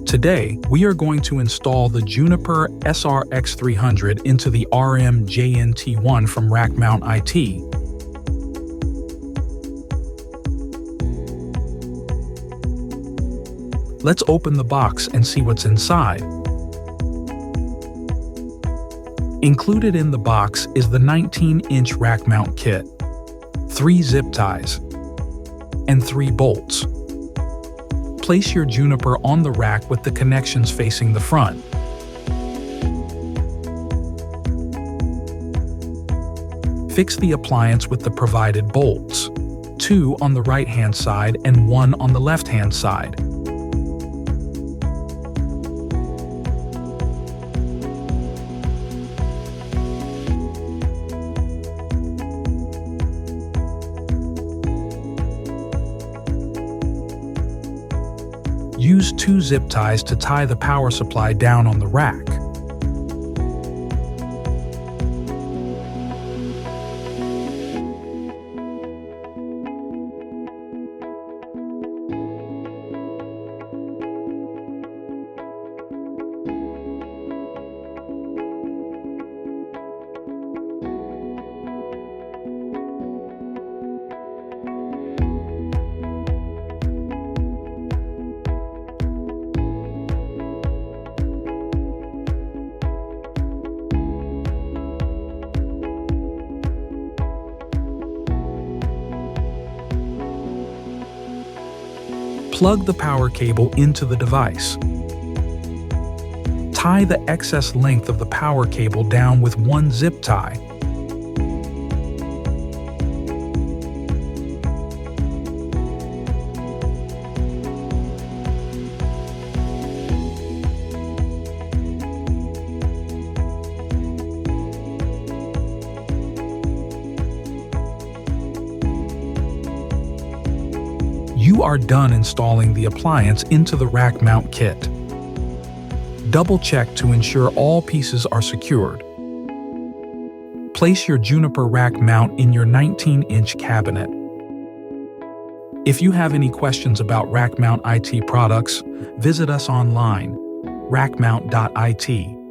Today, we are going to install the Juniper SRX300 into the RM-JN-T1 from Rackmount.IT. Let's open the box and see what's inside. Included in the box is the 19-inch rack mount kit, 3 zip ties, and 3 bolts. Place your Juniper on the rack with the connections facing the front. Fix the appliance with the provided bolts, 2 on the right-hand side and 1 on the left-hand side. Use 2 zip ties to tie the power supply down on the rack. Plug the power cable into the device. Tie the excess length of the power cable down with 1 zip tie. You are done installing the appliance into the rack mount kit. Double-check to ensure all pieces are secured. Place your Juniper rack mount in your 19-inch cabinet. If you have any questions about Rackmount.IT products, visit us online, Rackmount.IT.